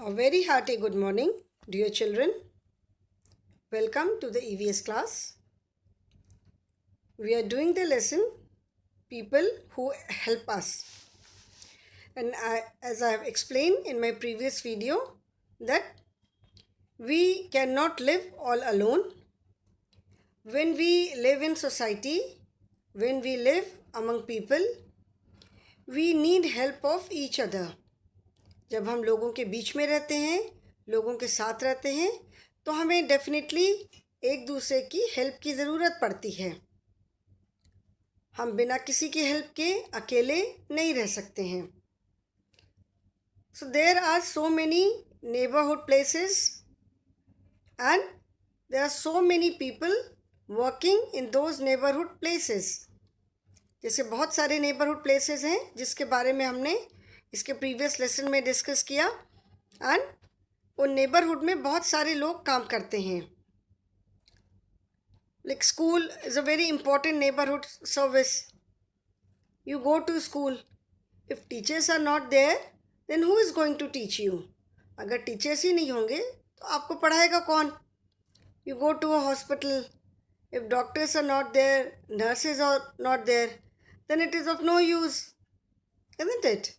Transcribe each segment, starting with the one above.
A very hearty good morning, dear children. Welcome to the EVS class. We are doing the lesson People Who Help Us. And as I have explained in my previous video, that we cannot live all alone. When we live in society, when we live among people, we need help of each other. जब हम लोगों के बीच में रहते हैं, लोगों के साथ रहते हैं, तो हमें डेफिनेटली एक दूसरे की हेल्प की ज़रूरत पड़ती है. हम बिना किसी की हेल्प के अकेले नहीं रह सकते हैं. So there are so many neighbourhood places and there are so many people working in those neighbourhood places. जैसे बहुत सारे नेबरहुड प्लेसेस हैं जिसके बारे में हमने इसके प्रीवियस लेसन में डिस्कस किया. एंड उन नेबरहुड में बहुत सारे लोग काम करते हैं. Like school is a very important neighborhood service. You go to school. If teachers are not there, then who is going to teach you? अगर teachers ही नहीं होंगे तो आपको पढ़ाएगा कौन? You go to a hospital. If doctors are not there, nurses are not there, then it is of no use, isn't it?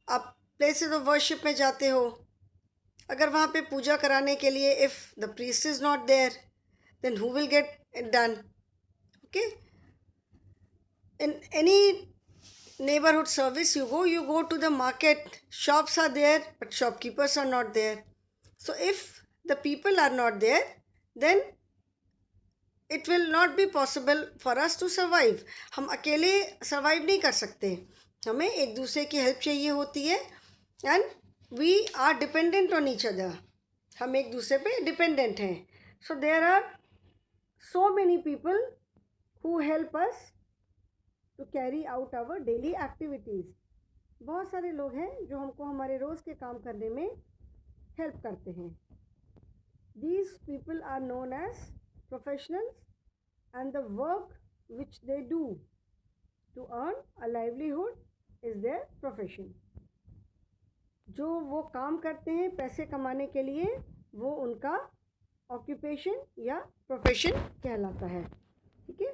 आप places of worship में जाते हो. अगर वहाँ पे पूजा कराने के लिए if the priest is not there, then who will get it done? Okay. In any neighborhood service you go to the market. Shops are there, but shopkeepers are not there. So if the people are not there, then it will not be possible for us to survive. हम अकेले survive नहीं कर सकते. हमें एक दूसरे की help चाहिए होती है. And we are dependent on each other. हम एक दूसरे पे डिपेंडेंट हैं. So there are so many people who help us to carry out our daily activities. बहुत सारे लोग हैं जो हमको हमारे रोज़ के काम करने में हेल्प करते हैं. These people are known as professionals and the work which they do to earn a livelihood is their profession. जो वो काम करते हैं पैसे कमाने के लिए, वो उनका ऑक्यूपेशन या प्रोफेशन कहलाता है. ठीक है.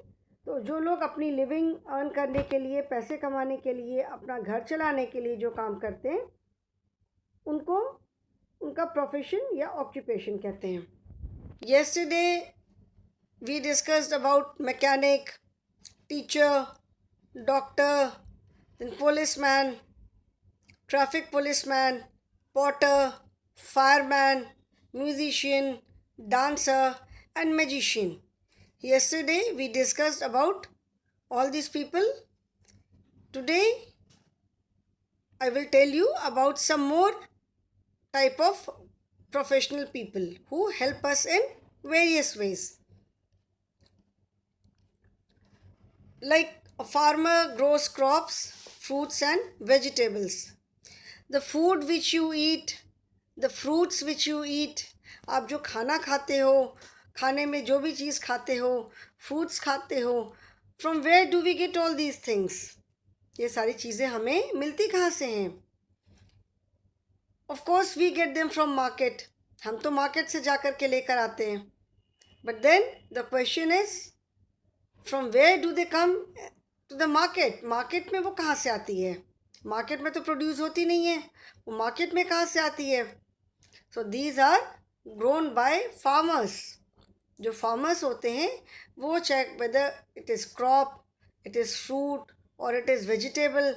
तो जो लोग अपनी लिविंग अर्न करने के लिए, पैसे कमाने के लिए, अपना घर चलाने के लिए जो काम करते हैं, उनको उनका प्रोफेशन या ऑक्यूपेशन कहते हैं. Yesterday we discussed about mechanic, teacher, doctor, then policeman, traffic policeman, potter, fireman, musician, dancer and magician. Yesterday we discussed about all these people. Today I will tell you about some more type of professional people who help us in various ways. Like a farmer grows crops, fruits and vegetables. The food which you eat, the fruits which you eat, आप जो खाना खाते हो, खाने में जो भी चीज़ खाते हो, फ्रूट्स खाते हो, from where do we get all these things? ये सारी चीज़ें हमें मिलती कहाँ से हैं? Of course we get them from market. हम तो मार्केट से जा कर के लेकर आते हैं. But then the question is from where do they come to the market? Market में वो कहाँ से आती है? मार्केट में तो प्रोड्यूस होती नहीं है, वो मार्केट में कहाँ से आती है? So these are grown by farmers. जो farmers होते हैं वो check whether it is crop, it is fruit or it is vegetable.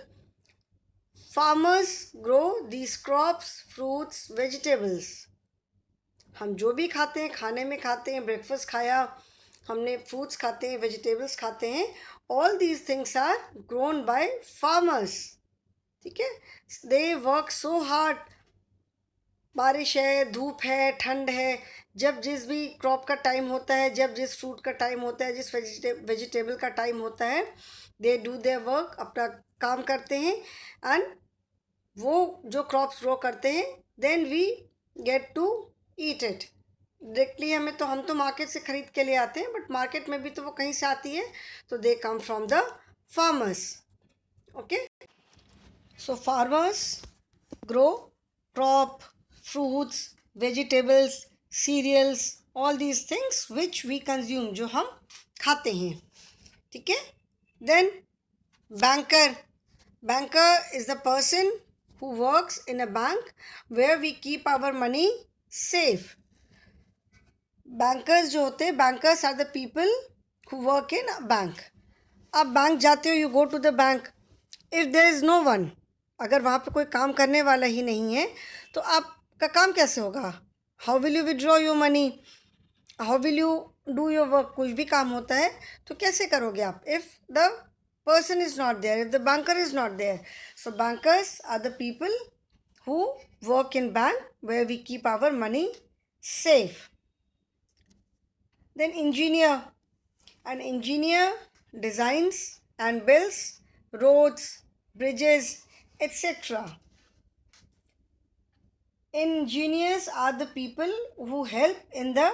Farmers grow these crops, fruits, vegetables. हम जो भी खाते हैं, खाने में खाते हैं, breakfast खाया, हमने fruits खाते हैं, vegetables खाते हैं, all these things are grown by farmers. ठीक है. They work so hard. बारिश है, धूप है, ठंड है, जब जिस भी क्रॉप का टाइम होता है, जब जिस फ्रूट का टाइम होता है, जिस वेजिटेबल का टाइम होता है, दे डू देयर वर्क, अपना काम करते हैं. एंड वो जो क्रॉप्स ग्रो करते हैं, then we get to eat it. Directly हम तो मार्केट से ख़रीद के ले आते हैं, बट मार्केट में भी तो वो कहीं से आती है, तो they come from the farmers. Okay. So farmers grow crop, fruits, vegetables, cereals, all these things which we consume, जो हम खाते हैं. ठीक है. Then banker. Banker is the person who works in a bank where we keep our money safe. Bankers जो होते हैं, bankers are the people who work in a bank. आप बैंक जाते हो, you go to the bank. If there is no one, अगर वहाँ पे कोई काम करने वाला ही नहीं है तो आपका काम कैसे होगा? How will you withdraw your money? How will you do your work? कुछ भी काम होता है तो कैसे करोगे आप? If the person is not there, if the banker is not there. So bankers are the people who work in bank where we keep our money safe. Then engineer. An engineer designs and builds roads, bridges, etc. Engineers are the people who help in the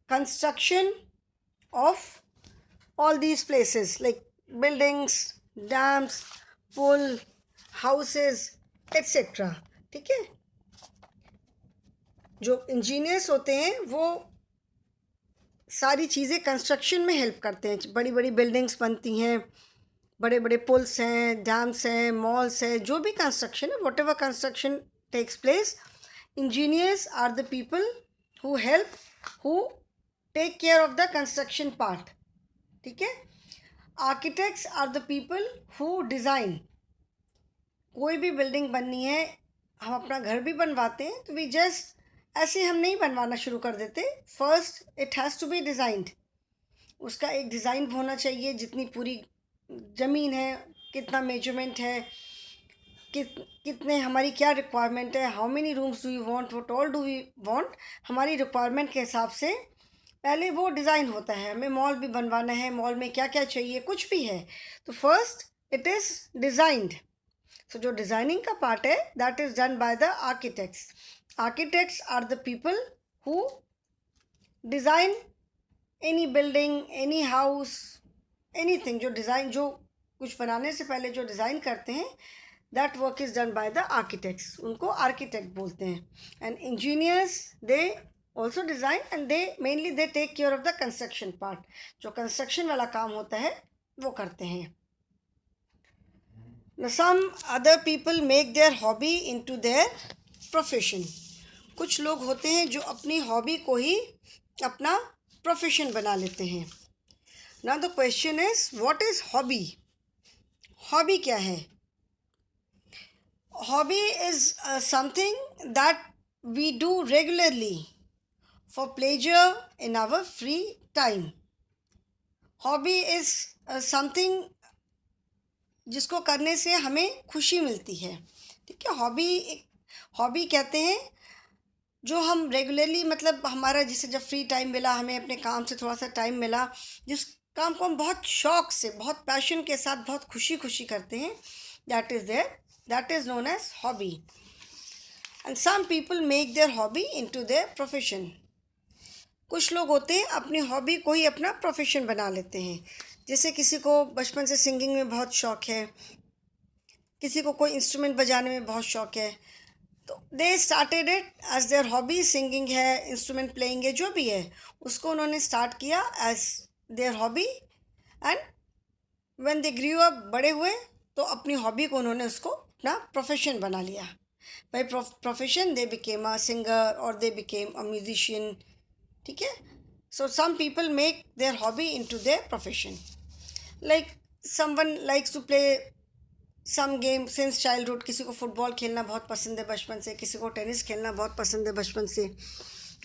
construction of all these places like buildings, dams, pull, houses, etc. ठीक है. जो engineers होते हैं वो सारी चीज़ें construction में help करते हैं. बड़ी बड़ी बिल्डिंग्स बनती हैं, बड़े बड़े पुल्स हैं, डैम्स हैं, मॉल्स हैं, जो भी कंस्ट्रक्शन है, whatever construction takes place, engineers are the people who help, who take care of the construction part. ठीक है. Architects are the people who design. कोई भी बिल्डिंग बननी है, हम अपना घर भी बनवाते हैं तो we just ऐसे हम नहीं बनवाना शुरू कर देते. First it has to be designed. उसका एक डिज़ाइन होना चाहिए. जितनी पूरी ज़मीन है, कितना मेजरमेंट है, कितने हमारी क्या रिक्वायरमेंट है, how many rooms do you want, what all do we want, हमारी रिक्वायरमेंट के हिसाब से पहले वो डिज़ाइन होता है. हमें मॉल भी बनवाना है, मॉल में क्या क्या चाहिए, कुछ भी है तो फर्स्ट इट इज़ डिज़ाइंड. सो जो डिज़ाइनिंग का पार्ट है that is done by the architects. Architects are the people who design any building, any house, anything. जो डिज़ाइन, जो कुछ बनाने से पहले जो डिज़ाइन करते हैं, that work is done by the architects. उनको आर्किटेक्ट बोलते हैं. And engineers, they also design and they mainly they take care of the construction part. जो कंस्ट्रक्शन वाला काम होता है वो करते हैं. Now some other people make their hobby into their profession. कुछ लोग होते हैं जो अपनी हॉबी को ही अपना प्रोफेशन बना लेते हैं. Now the question is what is hobby? Hobby क्या है? Hobby is something that we do regularly for pleasure in our free time. Hobby is something जिसको करने से हमें खुशी मिलती है. ठीक है. हॉबी कहते हैं जो हम रेगुलरली, मतलब हमारा जिसे जब फ्री टाइम मिला, हमें अपने काम से थोड़ा सा टाइम मिला, जिस काम को हम बहुत शौक से, बहुत पैशन के साथ, बहुत खुशी खुशी करते हैं, that is known as hobby. And some people make their hobby into their profession. कुछ लोग होते हैं अपनी हॉबी को ही अपना प्रोफेशन बना लेते हैं. जैसे किसी को बचपन से सिंगिंग में बहुत शौक़ है, किसी को कोई इंस्ट्रूमेंट बजाने में बहुत शौक़ है, तो they started it as their hobby. Singing है, इंस्ट्रूमेंट प्लेइंग है, जो भी है उसको उन्होंने स्टार्ट किया as their hobby. And when they grew up, बड़े हुए तो अपनी हॉबी को उन्होंने उसको अपना प्रोफेशन बना लिया. By profession they became a singer और दे बिकेम अ म्यूजिशियन. ठीक है. So some people make their hobby into their profession. Like someone likes to play some game since childhood. किसी को फुटबॉल खेलना बहुत पसंद है बचपन से, किसी को टेनिस खेलना बहुत पसंद है बचपन से.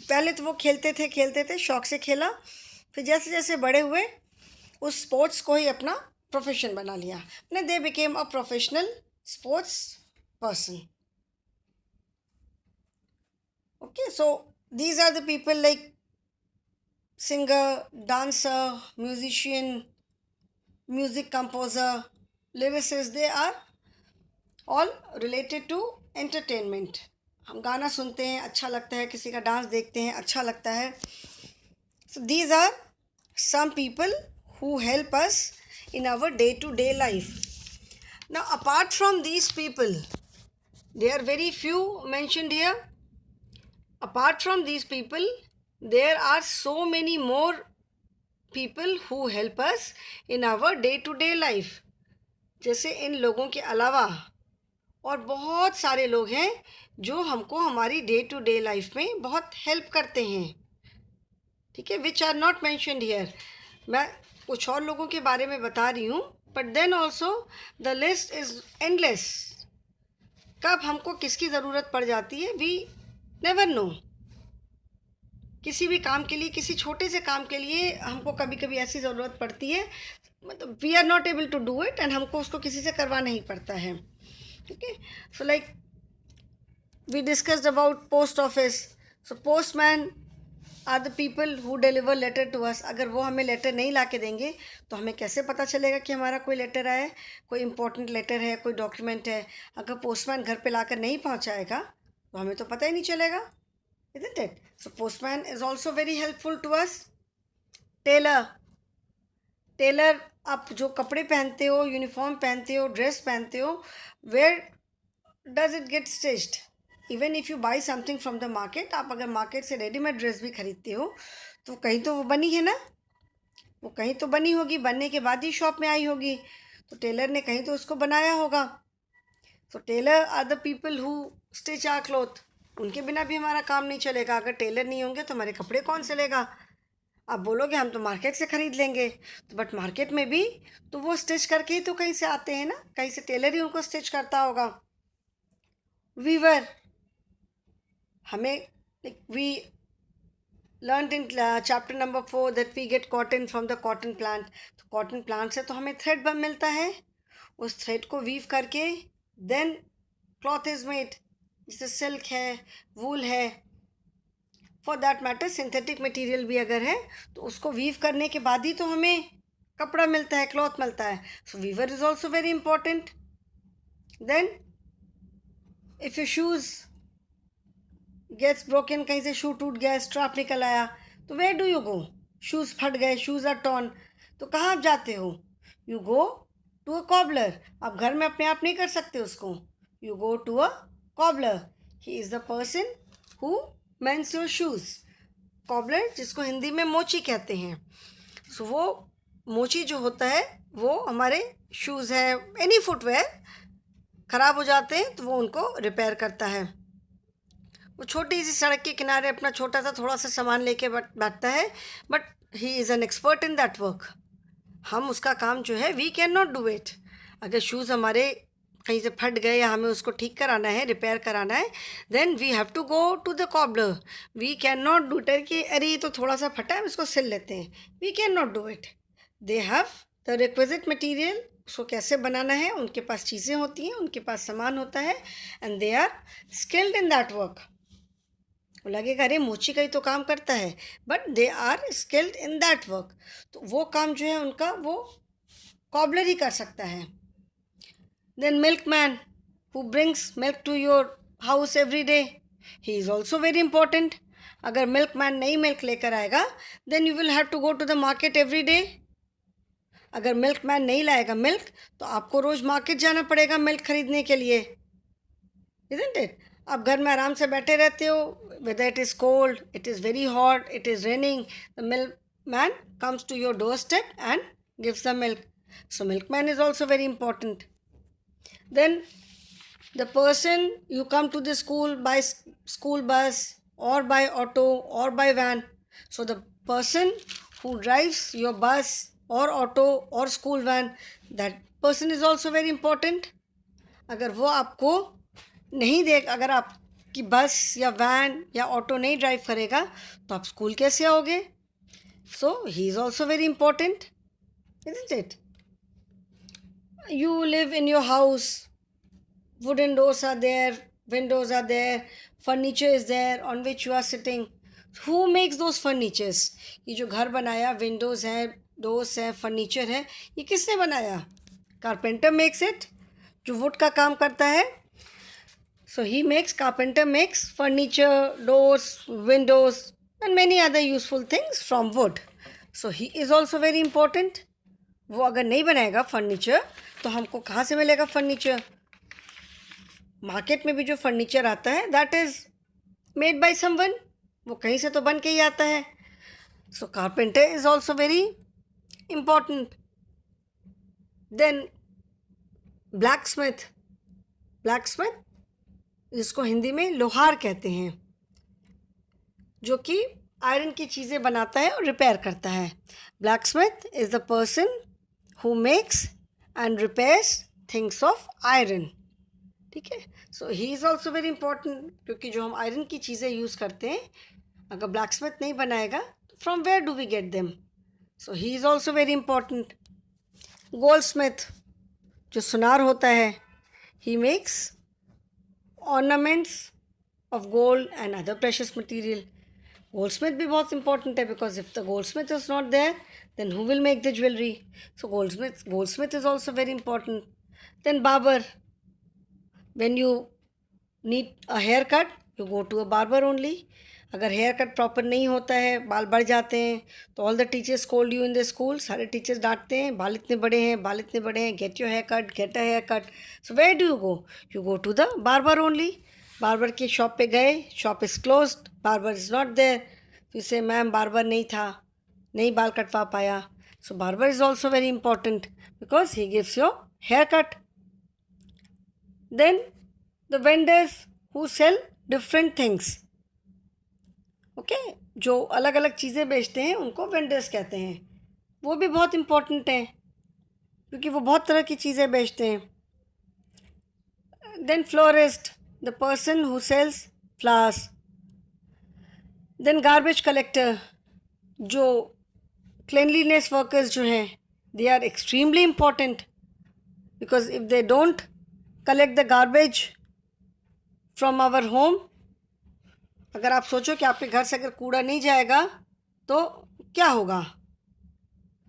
पहले तो वो खेलते थे, शौक़ से खेला. फिर जैसे जैसे बड़े हुए उस स्पोर्ट्स को ही अपना प्रोफेशन बना लिया. They became a professional sports person. Okay. So these are the people like singer, dancer, musician, music composer, lyricists. They are all related to entertainment. हम गाना सुनते हैं, अच्छा लगता है, किसी का डांस देखते हैं, अच्छा लगता है. So these are some people who help us in our day-to-day life. Now apart from these people, There are very few mentioned here. Apart from these people, there are so many more people who help us in our day to day life. जैसे इन लोगों के अलावा और बहुत सारे लोग हैं जो हमको हमारी डे टू डे लाइफ में बहुत हेल्प करते हैं, ठीक है, which are not mentioned here. मैं कुछ और लोगों के बारे में बता रही हूँ, but then also the list is endless. कब हमको किसकी ज़रूरत पड़ जाती है वी नेवर नो. किसी भी काम के लिए, किसी छोटे से काम के लिए हमको कभी कभी ऐसी ज़रूरत पड़ती है, मतलब we are not able to do it, and हमको उसको किसी से करवाना ही पड़ता है, ठीक है. So like we discussed about post office. So postman are the people who deliver letter to us. अगर वो हमें लेटर नहीं ला के देंगे तो हमें कैसे पता चलेगा कि हमारा कोई लेटर आया है, कोई इंपॉर्टेंट लेटर है, कोई डॉक्यूमेंट है. अगर पोस्टमैन घर पे लाकर नहीं पहुंचाएगा तो हमें तो पता ही नहीं चलेगा, isn't it? So postman is also very helpful to us. Tailor आप जो कपड़े पहनते हो, यूनिफॉर्म पहनते हो, ड्रेस पहनते हो, where does it get stitched? Even if you buy something from the market, आप अगर मार्केट से रेडीमेड ड्रेस भी खरीदते हो तो कहीं तो वो बनी है ना, वो कहीं तो बनी होगी, बनने के बाद ही शॉप में आई होगी, तो टेलर ने कहीं तो उसको बनाया होगा. So tailor are the people who stitch our cloth. उनके बिना भी हमारा काम नहीं चलेगा. अगर टेलर नहीं होंगे तो हमारे कपड़े कौन सिलेगा? आप बोलोगे हम तो मार्केट से ख़रीद लेंगे, तो बट मार्केट में भी तो वो स्टिच करके ही तो कहीं से आते हैं ना, कहीं से टेलर ही उनको स्टिच करता होगा. वीवर, हमें we learn in chapter number 4 that we get cotton from the cotton plant. तो कॉटन प्लांट से तो हमें थ्रेड मिलता है, उस थ्रेड को वीव करके देन क्लॉथ इज़ मेड. जैसे सिल्क है, वूल है, for that matter synthetic material भी अगर है तो उसको वीव करने के बाद ही तो हमें कपड़ा मिलता है, क्लॉथ मिलता है. So weaver is also very important. Then if you shoes gets broken, कहीं से शू टूट गया, स्ट्रैप निकल आया, तो where do you go? Shoes फट गए, शूज़ आर टॉर्न, तो कहाँ आप जाते हो? You go to a cobbler. आप घर में अपने आप नहीं कर सकते उसको. You go to a cobbler. He is the person who mends your shoes. Cobbler जिसको हिंदी में मोची कहते हैं. सो वो मोची जो होता है वो हमारे शूज़ है, एनी फुटवेयर ख़राब हो जाते हैं तो वो उनको रिपेयर करता है. वो छोटी सी सड़क के किनारे अपना छोटा सा थोड़ा सा सामान लेके बैठता है, but he is an expert in that work. हम उसका काम जो है we can not do it. अगर शूज़ हमारे कहीं से फट गए या हमें उसको ठीक कराना है, रिपेयर कराना है, then we have to go to the cobbler. We can not do it कि अरे ये तो थोड़ा सा फटा है, हम इसको सिल लेते हैं. We can not do it. They have the requisite material. उसको कैसे बनाना है, उनके पास चीज़ें होती हैं, उनके पास सामान होता है, and they are skilled in that work. वो लगेगा अरे मोची का ही तो काम करता है, but they are skilled in that work. तो वो काम जो है उनका वो कॉबलर ही कर सकता है. Then milkman who brings milk to your house every day, he is also very important. अगर milkman नई milk लेकर आएगा then you will have to go to the market every day. अगर milkman नहीं लाएगा milk तो आपको रोज़ market जाना पड़ेगा milk खरीदने के लिए, isn't it? आप घर में आराम से बैठे रहते हो, whether it is cold, it is very hot, it is raining, the milkman comes to your doorstep and gives the milk. So milkman is also very important. Then the person, you come to the school by school bus or by auto or by van. So the person who drives your bus or auto or school van, that person is also very important. अगर वो आपको नहीं देख, अगर आपकी बस या van या ऑटो नहीं ड्राइव करेगा तो आप स्कूल कैसे आओगे? So he is also very important, isn't it? You live in your house, wooden doors are there, windows are there, furniture is there on which you are sitting. Who makes those furnitures? ये जो घर बनाया, windows है, doors है, furniture है, ये किसने बनाया? Carpenter makes it, जो wood का काम करता है. So he makes, carpenter makes furniture, doors, windows and many other useful things from wood. So he is also very important. वो अगर नहीं बनाएगा फर्नीचर तो हमको कहाँ से मिलेगा फर्नीचर? मार्केट में भी जो फर्नीचर आता है that is made by someone, वो कहीं से तो बन के ही आता है. So carpenter is also very important. Then blacksmith. Blacksmith जिसको हिंदी में लोहार कहते हैं, जो कि आयरन की चीज़ें बनाता है और रिपेयर करता है. Blacksmith is the person who makes and repairs things of iron. ठीक है. So he is also very important, क्योंकि जो हम आयरन की चीज़ें यूज़ करते हैं, अगर ब्लैकस्मिथ नहीं बनाएगा तो from where do we get them. So he is also very important. Goldsmith जो सुनार होता है, he makes ornaments of gold and other precious material. Goldsmith भी बहुत important है, because if the goldsmith is not there, then who will make the jewelry? So goldsmith is also very important. Then barber. When you need a haircut, you go to a barber only. अगर hair cut proper नहीं होता है, बाल बढ़ जाते हैं, तो all the teachers scold you in the school. सारे टीचर्स डांटते हैं, बाल इतने बड़े हैं, बाल इतने बड़े हैं, get your hair cut, get a hair cut. So where do you go? You go to the barber only. Barber की शॉप पे गए, shop is closed, barber is not there. तो इसे मैम बार्बर नहीं था, नहीं बाल कटवा पाया. So barber is also very important because he gives your hair cut. Then the vendors who sell different things. Okay, जो अलग अलग चीज़ें बेचते हैं उनको वेंडर्स कहते हैं. वो भी बहुत इम्पोर्टेंट हैं, क्योंकि वो बहुत तरह की चीज़ें बेचते हैं. Then florist, the person who sells flowers. Then garbage collector, जो क्लिनलीनेस वर्कर्स जो हैं, they are extremely important, because if they don't collect the garbage from our home, अगर आप सोचो कि आपके घर से अगर कूड़ा नहीं जाएगा तो क्या होगा.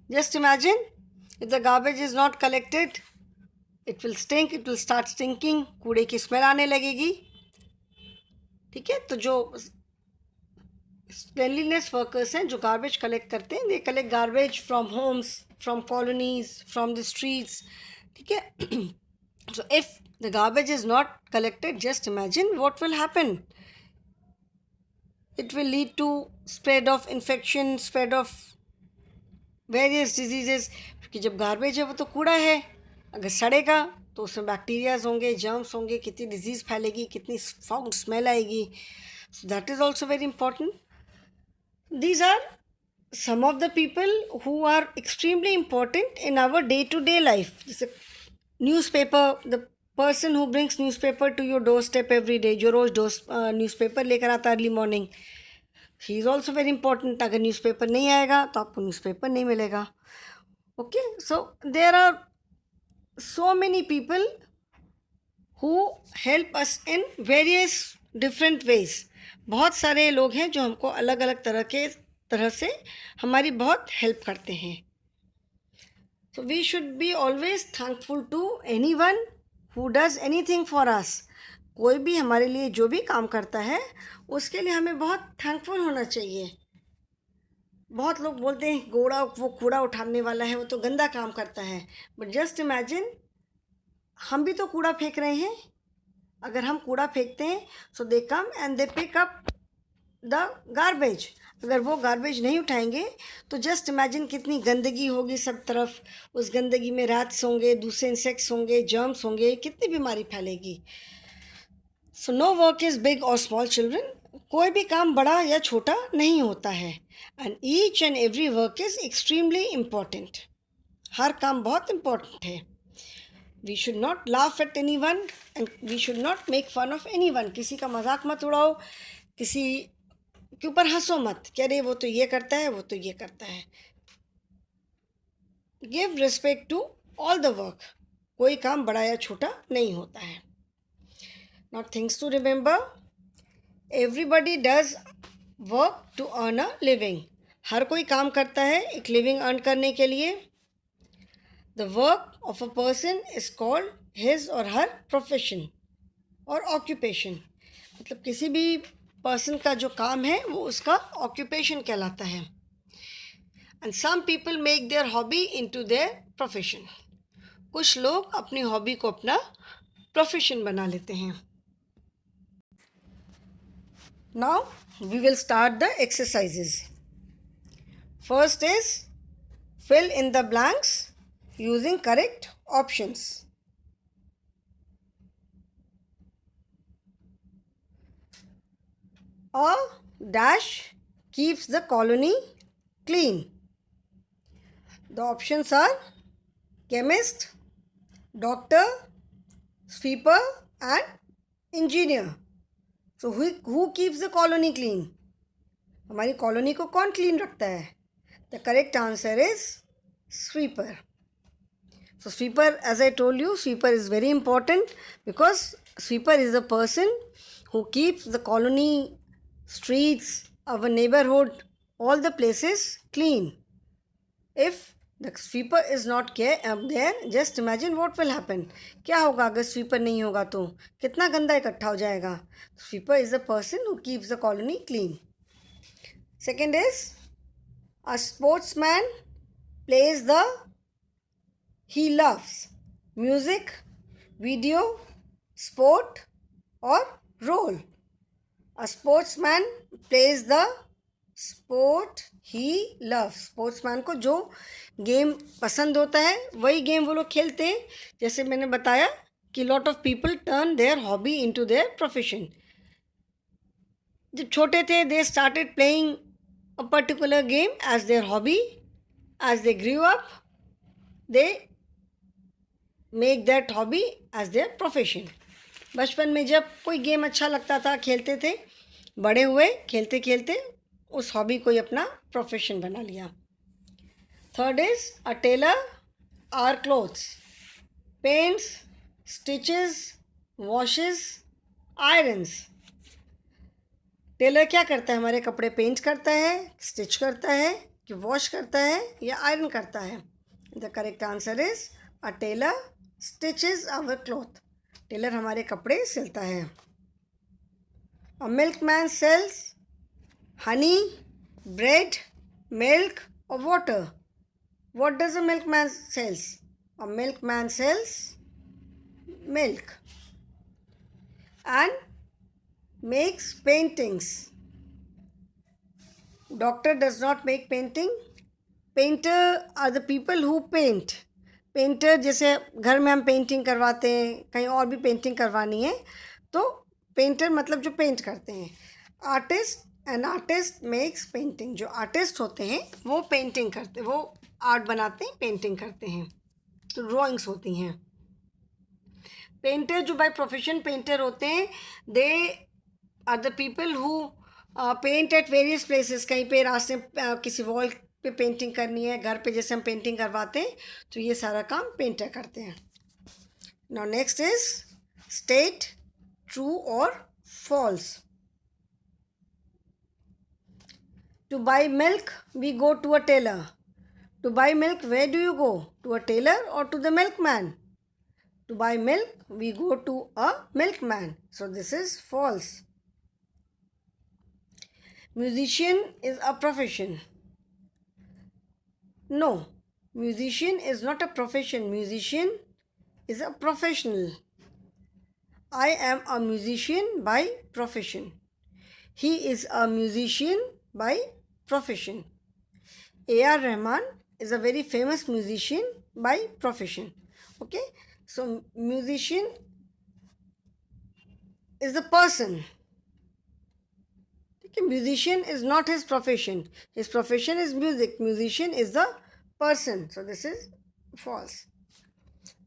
Just imagine, if the garbage is not collected, it will stink, it will start stinking, कूड़े की स्मेल आने लगेगी. ठीक है. तो जो क्लीनलीनेस वर्कर्स हैं, जो गार्बेज कलेक्ट करते हैं, they collect garbage from homes, from colonies, from the streets. ठीक है. So if the garbage is not collected, just imagine what will happen. It will lead to spread of infection, spread of various diseases. क्योंकि जब garbage है वो तो कूड़ा है, अगर सड़ेगा तो उसमें बैक्टीरियाज होंगे, जर्म्स होंगे, कितनी डिजीज़ फैलेगी, कितनी फाउल स्मेल आएगी. So that is also very important. These are some of the people who are extremely important in our day-to-day life. जैसे newspaper, the person who brings newspaper to your doorstep every day, जो रोज़ newspaper लेकर आता early morning, he is also very important. अगर newspaper नहीं आएगा तो आपको newspaper नहीं मिलेगा. Okay. So there are so many people who help us in various different ways. बहुत सारे लोग हैं जो हमको अलग अलग तरह से हमारी बहुत हेल्प करते हैं. So we should be always thankful to anyone who does anything for us. कोई भी हमारे लिए जो भी काम करता है उसके लिए हमें बहुत थैंकफुल होना चाहिए. बहुत लोग बोलते हैं वो कूड़ा उठाने वाला है, वो तो गंदा काम करता है. बट जस्ट इमेजिन, हम भी तो कूड़ा फेंक रहे हैं. अगर हम कूड़ा फेंकते हैं so they come and they pick up the garbage. अगर वो गार्बेज नहीं उठाएंगे तो जस्ट इमेजिन कितनी गंदगी होगी सब तरफ. उस गंदगी में रैट्स होंगे, दूसरे इंसेक्ट्स होंगे, जर्म्स होंगे, कितनी बीमारी फैलेगी. So no work is big और स्मॉल चिल्ड्रन. कोई भी काम बड़ा या छोटा नहीं होता है. And each and every work is extremely important. हर काम बहुत इम्पॉर्टेंट है. We should not laugh at anyone and we should not make fun of anyone. किसी का मजाक मत उड़ाओ, किसी के ऊपर हंसो मत कि अरे वो तो ये करता है, वो तो ये करता है. Give respect to all the work. कोई काम बड़ा या छोटा नहीं होता है. Now things to remember, everybody does work to earn a living. हर कोई काम करता है एक लिविंग अर्न करने के लिए. The work of a person is called his or her profession or occupation. मतलब किसी भी पर्सन का जो काम है वो उसका ऑक्यूपेशन कहलाता है. And some people make their hobby into their profession. कुछ लोग अपनी हॉबी को अपना प्रोफेशन बना लेते हैं. Now we will start the exercises. First is fill in the blanks using correct options. A dash keeps the colony clean. The options are chemist, doctor, sweeper and engineer. So who keeps the colony clean? हमारी colony को कौन clean रखता है? The correct answer is sweeper. So sweeper, as I told you, sweeper is very important because sweeper is the person who keeps the colony, streets, our neighborhood, all the places clean. If the sweeper is not there, just imagine what will happen. क्या होगा अगर sweeper नहीं होगा तो कितना गंदा इकट्ठा हो जाएगा. Sweeper is the person who keeps the colony clean. Second is a sportsman plays the he loves music, video, sport or role. A sportsman plays the sport he loves. Sportsman को जो गेम पसंद होता है वही game वो लोग खेलते हैं. जैसे मैंने बताया कि lot of people turn their hobby into their profession. जब छोटे थे they started playing a particular game as their hobby. As they grew up they make that hobby as their profession. बचपन में जब कोई गेम अच्छा लगता था खेलते थे, बड़े हुए खेलते खेलते उस हॉबी को ही अपना प्रोफेशन बना लिया. Third is a tailor are clothes, pants, stitches, washes, irons. Tailor क्या करता है? हमारे कपड़े पेंट करता है, स्टिच करता है, कि वॉश करता है या आयरन करता है. The correct answer is a tailor stitches our cloth. Tailor हमारे कपड़े सिलता है. A milkman sells honey, bread, milk or water. What does a milkman sells? A milkman sells milk and makes paintings. Doctor does not make painting. Painter are the people who paint. Painter जैसे घर में हम painting करवाते हैं, कहीं और भी painting करवानी है तो पेंटर मतलब जो पेंट करते हैं. Artist, an artist makes painting. जो आर्टिस्ट होते हैं वो पेंटिंग करते, वो आर्ट बनाते हैं, पेंटिंग करते हैं, तो ड्राइंग्स होती हैं. पेंटर जो बाय प्रोफेशन पेंटर होते हैं, they are the people who paint at various places. कहीं पे रास्ते किसी वॉल पे पेंटिंग करनी है, घर पे जैसे हम पेंटिंग करवाते हैं, तो ये सारा काम पेंटर करते हैं. Now next is state true और false. To buy milk, we go to a tailor. To buy milk, where do you go? To a tailor or to the milkman? To buy milk, we go to a milkman. So this is false. Musician is a profession. No, musician is not a profession. Musician is a professional. I am a musician by profession. He is a musician by profession. A.R. Rahman is a very famous musician by profession. Okay, so musician is the person. Okay, musician is not his profession. His profession is music. Musician is the person. So this is false.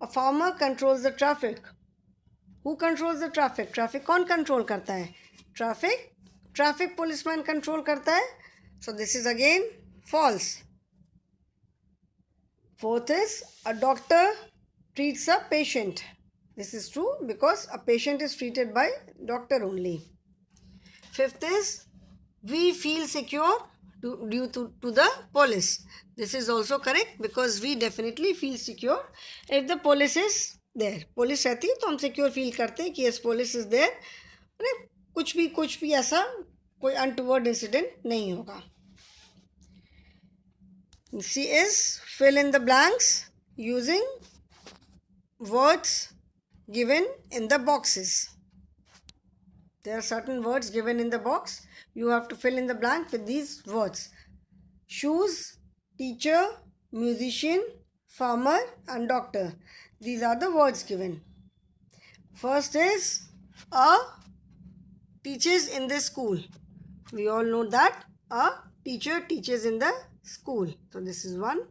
A farmer controls the traffic. Who controls the traffic? Traffic कौन control करता है? Traffic policeman control करता है. So this is again false. Fourth is a doctor treats a patient. This is true because a patient is treated by doctor only. Fifth is we feel secure due to the police. This is also correct because we definitely feel secure if the police is there. Police रहती है तो हम secure feel करते हैं कि yes police is there. कुछ भी ऐसा कोई untoward incident नहीं होगा. C is fill in the blanks using words given in the boxes. There are certain words given in the box. You have to fill in the blank with these words. Shoes, teacher, musician, farmer and doctor. These are the words given. First is a teaches in the school. We all know that a teacher teaches in the school. So this is one.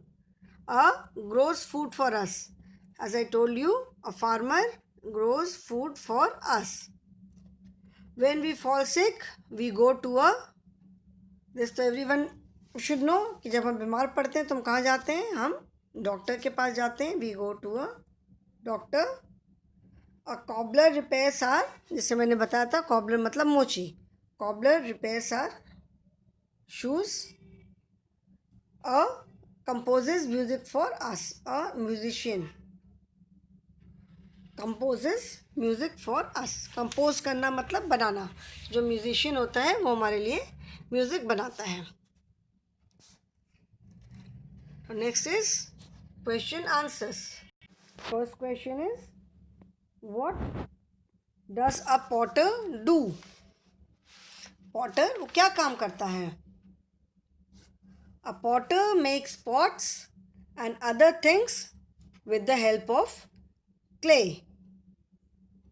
A grows food for us. As I told you, a farmer grows food for us. When we fall sick, we go to a, this तो everyone should know कि जब हम बीमार पड़ते हैं तो हम कहाँ जाते हैं? हम डॉक्टर के पास जाते हैं. We go to a doctor. A cobbler repairs our, जिससे मैंने बताया था cobbler मतलब मोची. Cobbler repairs our shoes. A composes music for us. A musician composes music for us. Compose करना मतलब बनाना. जो म्यूजिशियन होता है वो हमारे लिए म्यूज़िक बनाता है. Next is question answers. First question is what does a potter do. Potter वो क्या काम करता है? A potter makes pots and other things with the help of clay.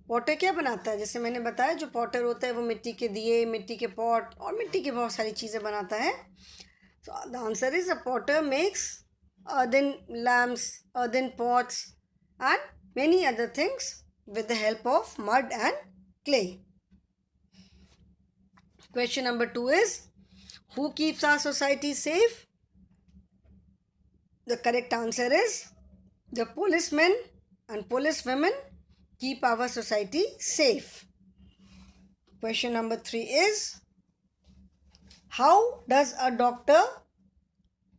Potter क्या बनाता है? जैसे मैंने बताया जो पॉटर होता है वो मिट्टी के दिए, मिट्टी के पॉट और मिट्टी की बहुत सारी चीज़ें बनाता है. So the answer is a potter makes earthen lamps, earthen pots and many other things with the help of mud and clay. Question number 2 is, who keeps our society safe? The correct answer is the policemen and policewomen keep our society safe. Question number 3 is, how does a doctor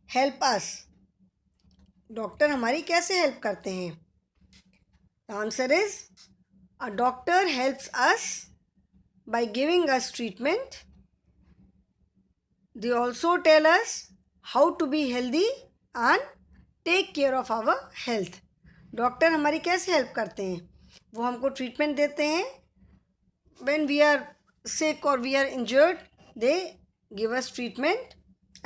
help us? Doctor हमारी कैसे help करते हैं? The answer is a doctor helps us by giving us treatment. They also tell us how to be healthy and take care of our health. Doctor हमारी कैसे help करते हैं? वो हमको ट्रीटमेंट देते हैं. व्हेन वी आर सिक और we are injured they give us treatment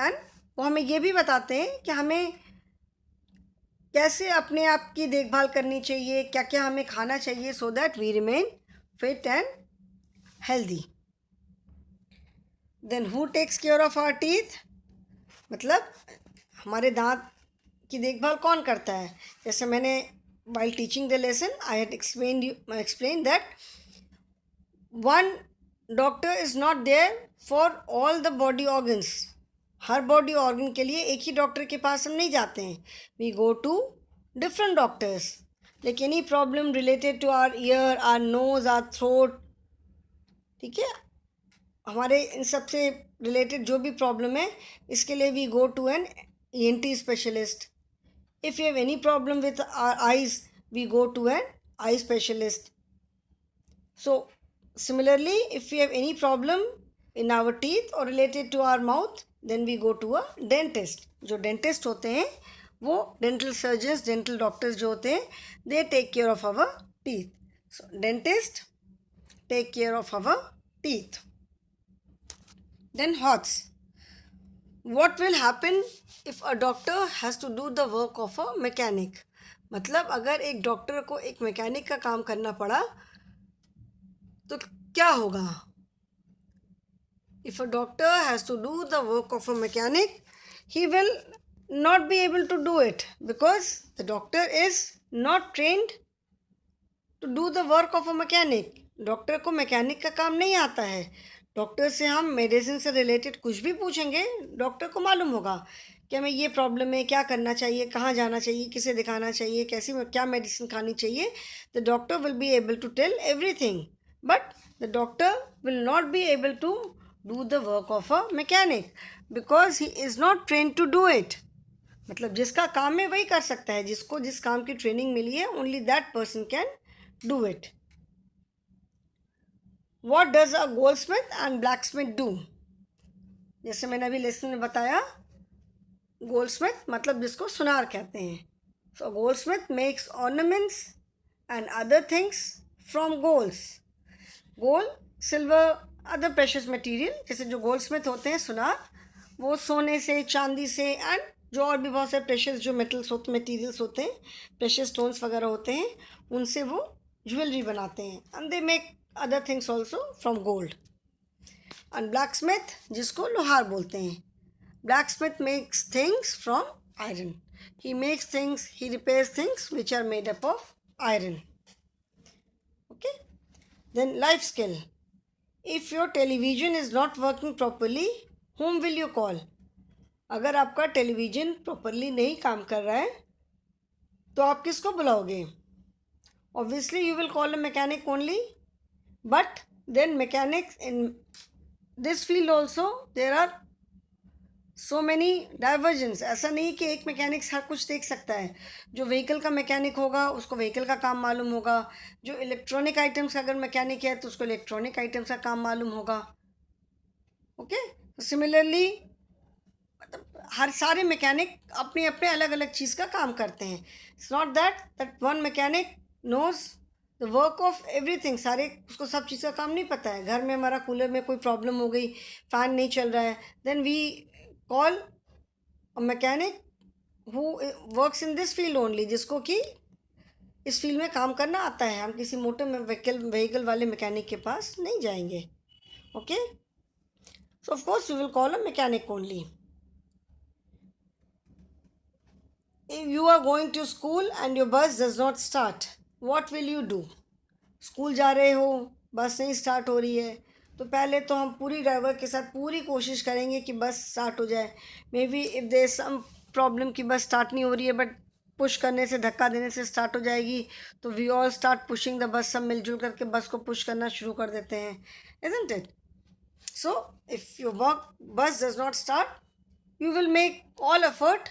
and वो हमें ये भी बताते हैं कि हमें कैसे अपने आप की देखभाल करनी चाहिए, क्या क्या हमें खाना चाहिए, so that we remain fit and healthy. Then who takes care of our teeth. मतलब हमारे दांत की देखभाल कौन करता है? जैसे मैंने while teaching the lesson I had explained that one doctor is not there for all the body organs. Her body organ के लिए एक ही डॉक्टर के पास हम नहीं जाते हैं. We go to different doctors. Like any problem related to our ear, our nose, our throat, ठीक है, हमारे इन सब से रिलेटेड जो भी प्रॉब्लम है इसके लिए we go to an ENT specialist. If you have any problem with our eyes we go to an eye specialist. So similarly if you have any problem in our teeth or related to our mouth, then we go to a dentist. जो dentist होते हैं वो dental surgeons, dental doctors जो होते हैं, they take care of our teeth. So dentist take care of our teeth. Then HOTS. What will happen if a doctor has to do the work of a mechanic? मतलब अगर एक doctor को एक mechanic का काम करना पड़ा तो क्या होगा? If a doctor has to do the work of a mechanic, he will not be able to do it because the doctor is not trained to do the work of a mechanic. Doctor को mechanic का काम नहीं आता है. Doctor से हम medicine से related कुछ भी पूछेंगे, डॉक्टर को मालूम होगा कि हमें ये प्रॉब्लम है, क्या करना चाहिए, कहाँ जाना चाहिए, किसे दिखाना चाहिए, कैसी क्या मेडिसिन खानी चाहिए. The doctor will be able to tell everything, but the doctor will not be able to do the work of a mechanic because he is not trained to do it. मतलब जिसका काम है वही कर सकता है. जिसको जिस काम की ट्रेनिंग मिली है only that person can do it. What does a goldsmith and blacksmith do? जैसे मैंने अभी लेसन में बताया, goldsmith मतलब जिसको सुनार कहते हैं. So goldsmith makes ornaments and other things from golds. Gold, silver, other precious material, जैसे जो goldsmith होते हैं सुनार, वो सोने से, चांदी से एंड जो और भी बहुत सारे प्रेशियस जो मेटल्स होते मटेरियल्स होते हैं, प्रेशियस स्टोन्स वगैरह होते हैं, उनसे वो ज्वेलरी बनाते हैं. And they make other things also from gold. And black Smith, जिसको लोहार बोलते हैं, black Smith makes things from iron. He makes things, he repairs things which are made up of iron. Okay? Then life skill. If your television is not working properly, whom will you call? अगर आपका television properly नहीं काम कर रहा है तो आप किसको बुलाओगे? Obviously you will call a mechanic only, but then mechanics in this field also there are so many divergence. ऐसा नहीं कि एक मैकेनिक्स हर कुछ देख सकता है. जो व्हीकल का मैकेनिक होगा उसको व्हीकल का काम मालूम होगा, जो इलेक्ट्रॉनिक आइटम्स का अगर मैकेनिक है तो उसको इलेक्ट्रॉनिक आइटम्स का काम मालूम होगा. ओके, सिमिलरली मतलब हर सारे मैकेनिक अपने अपने अलग अलग चीज़ का काम करते हैं. It's not that one mechanic knows the work of everything. सारे उसको सब चीज़ का काम नहीं पता है. घर में हमारा कूलर में कोई प्रॉब्लम हो गई, फ़ैन नहीं चल रहा है, then we call a mechanic who works in this field only, जिसको कि इस फील्ड में काम करना आता है. हम किसी मोटर व्हीकल वाले मैकेनिक के पास नहीं जाएंगे. Okay, so of course we will call a mechanic only. If you are going to school and your bus does not start, what will you do? School जा रहे हो, बस नहीं स्टार्ट हो रही है, तो पहले तो हम पूरी ड्राइवर के साथ पूरी कोशिश करेंगे कि बस स्टार्ट हो जाए. May be if there some problem कि बस स्टार्ट नहीं हो रही है, बट पुश करने से, धक्का देने से स्टार्ट हो जाएगी, तो we all start pushing the bus. सब मिलजुल करके बस को पुश करना शुरू कर देते हैं, isn't it? So if your bus does not start, you will make all effort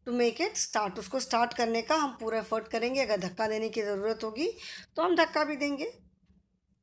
to make it start. उसको स्टार्ट करने का हम पूरा एफर्ट करेंगे. अगर धक्का देने की ज़रूरत होगी तो हम धक्का भी देंगे.